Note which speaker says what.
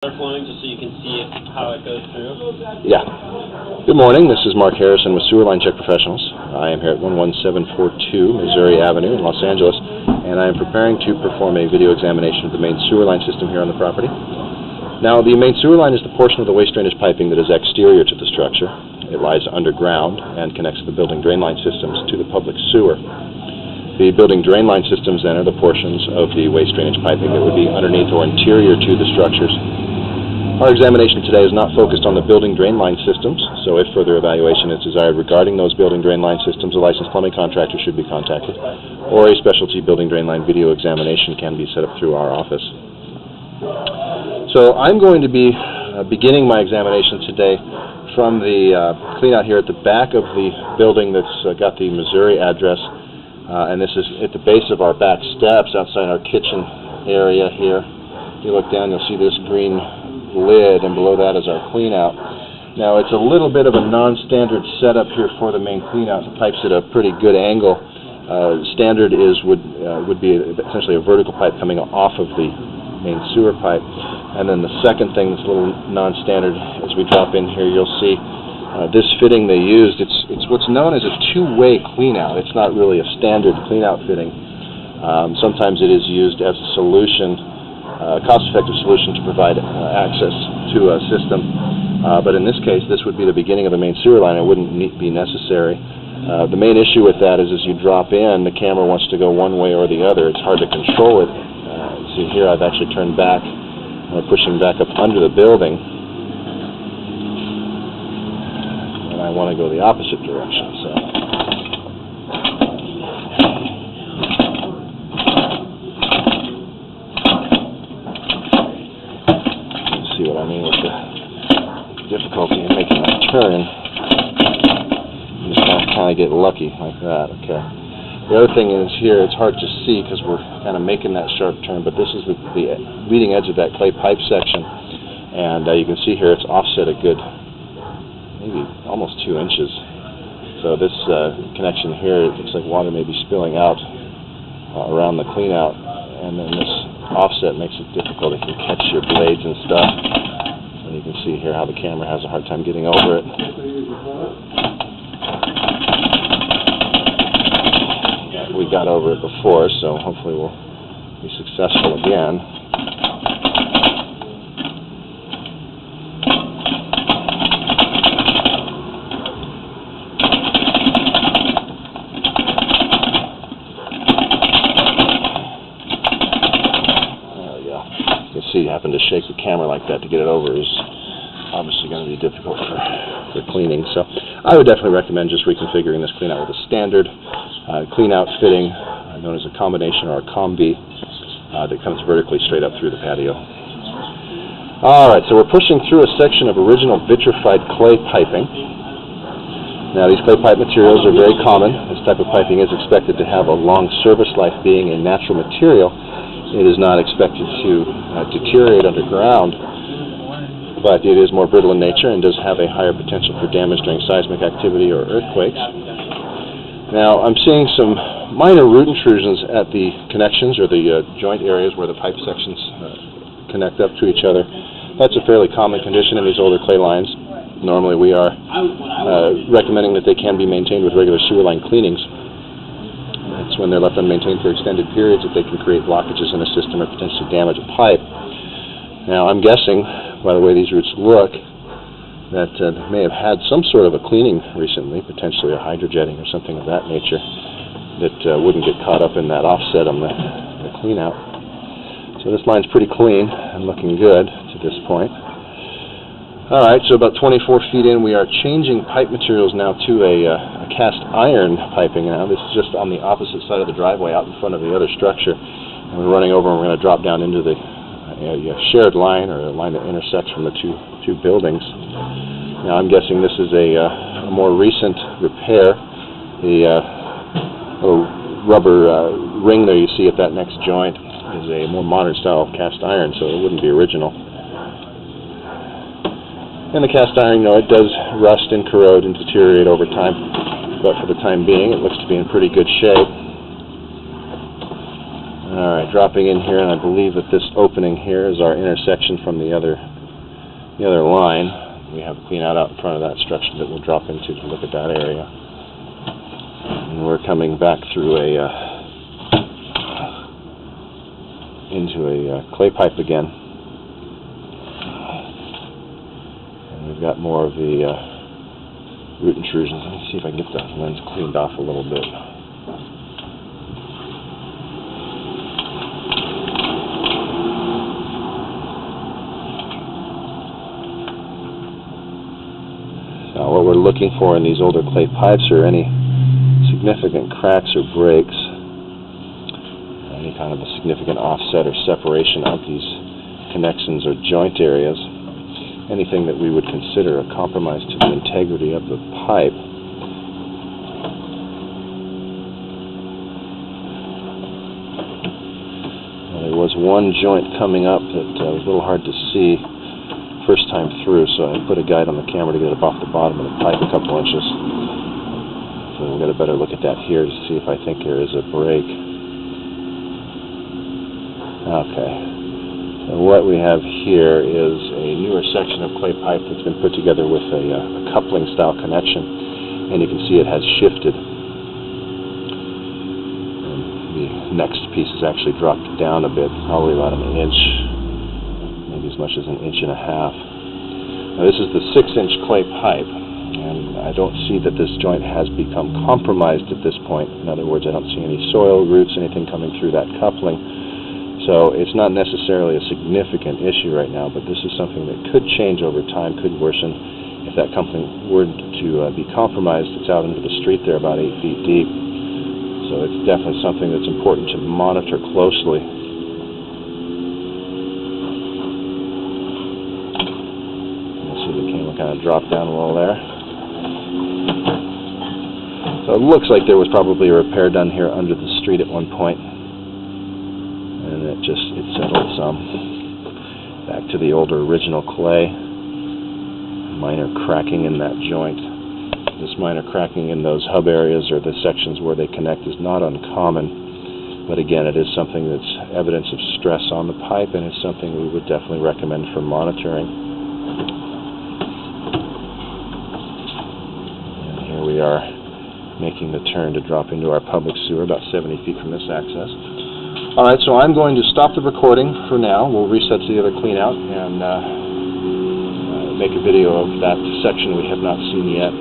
Speaker 1: Flowing just so you can see how it goes through?
Speaker 2: Yeah. Good morning. This is Mark Harrison with Sewer Line Check Professionals. I am here at 11742 Missouri Avenue in Los Angeles, and I am preparing to perform a video examination of the main sewer line system here on the property. Now, the main sewer line is the portion of the waste drainage piping that is exterior to the structure. It lies underground and connects the building drain line systems to the public sewer. The building drain line systems then are the portions of the waste drainage piping that would be underneath or interior to the structures. Our examination today is not focused on the building drain line systems, so if further evaluation is desired regarding those building drain line systems, a licensed plumbing contractor should be contacted, or a specialty building drain line video examination can be set up through our office. So I'm going to be beginning my examination today from the cleanout here at the back of the building that's got the Missouri address, and this is at the base of our back steps outside our kitchen area here. If you look down, you'll see this green lid, and below that is our cleanout. Now, it's a little bit of a non-standard setup here for the main cleanout. The pipe's at a pretty good angle. Standard would be essentially a vertical pipe coming off of the main sewer pipe. And then the second thing that's a little non-standard, as we drop in here, you'll see this fitting they used. It's what's known as a two-way cleanout. It's not really a standard cleanout fitting. Sometimes it is used as a solution, a cost-effective solution to provide access to a system. But in this case, this would be the beginning of the main sewer line. It wouldn't be necessary. The main issue with that is as you drop in, the camera wants to go one way or the other. It's hard to control it. See here, I've actually turned back, pushing back up under the building. And I want to go the opposite direction. So. See what I mean with the difficulty in making that turn. You just kind of get lucky like that. Okay. The other thing is here, it's hard to see because we're kind of making that sharp turn, but this is the leading edge of that clay pipe section, and you can see here it's offset a good, maybe almost 2 inches. So this connection here, it looks like water may be spilling out around the cleanout, and then this offset makes it difficult if you catch your blades and stuff. And you can see here how the camera has a hard time getting over it. We got over it before, so hopefully we'll be successful again. See, having to shake the camera like that to get it over is obviously going to be difficult for cleaning. So I would definitely recommend just reconfiguring this cleanout with a standard cleanout fitting known as a combination or a combi that comes vertically straight up through the patio. Alright, so we're pushing through a section of original vitrified clay piping. Now, these clay pipe materials are very common. This type of piping is expected to have a long service life. Being a natural material, it is not expected to deteriorate underground, but it is more brittle in nature and does have a higher potential for damage during seismic activity or earthquakes. Now, I'm seeing some minor root intrusions at the connections or the joint areas where the pipe sections connect up to each other. That's a fairly common condition in these older clay lines. Normally we are recommending that they can be maintained with regular sewer line cleanings. It's when they're left unmaintained for extended periods that they can create blockages in a system or potentially damage a pipe. Now, I'm guessing, by the way these roots look, that they may have had some sort of a cleaning recently, potentially a hydrojetting or something of that nature, that wouldn't get caught up in that offset on the cleanout. So this line's pretty clean and looking good to this point. Alright, so about 24 feet in, we are changing pipe materials now to a cast iron piping now. This is just on the opposite side of the driveway out in front of the other structure. And we're running over and we're going to drop down into the shared line, or a line that intersects from the two buildings. Now, I'm guessing this is a more recent repair. The little rubber ring there you see at that next joint is a more modern style cast iron, so it wouldn't be original. And the cast iron, it does rust and corrode and deteriorate over time, but for the time being, it looks to be in pretty good shape. Alright, dropping in here, and I believe that this opening here is our intersection from the other the other line. We have a clean out in front of that structure that we'll drop into to look at that area. And we're coming back through into a clay pipe again. And we've got more of the root intrusions. Let me see if I can get the lens cleaned off a little bit. Now, what we're looking for in these older clay pipes are any significant cracks or breaks, any kind of a significant offset or separation of these connections or joint areas, anything that we would consider a compromise to the integrity of the pipe. Now, there was one joint coming up that was a little hard to see first time through, so I put a guide on the camera to get it off the bottom of the pipe a couple inches. So we'll get a better look at that here to see if I think there is a break. Okay. So what we have here is a newer section of clay pipe that's been put together with a coupling style connection, and you can see it has shifted. And the next piece is actually dropped down a bit, probably about an inch, as much as 1.5 inches. Now, this is the 6-inch clay pipe, and I don't see that this joint has become compromised at this point. In other words, I don't see any soil, roots, anything coming through that coupling. So it's not necessarily a significant issue right now, but this is something that could change over time, could worsen. If that coupling were to be compromised, it's out into the street there about 8 feet deep. So it's definitely something that's important to monitor closely. Kind of drop down a little there. So it looks like there was probably a repair done here under the street at one point, and it settled some. Back to the older original clay. Minor cracking in that joint. This minor cracking in those hub areas or the sections where they connect is not uncommon, but again, it is something that's evidence of stress on the pipe, and it's something we would definitely recommend for monitoring. We are making the turn to drop into our public sewer about 70 feet from this access. Alright, so I'm going to stop the recording for now. We'll reset to the other clean out and make a video of that section we have not seen yet.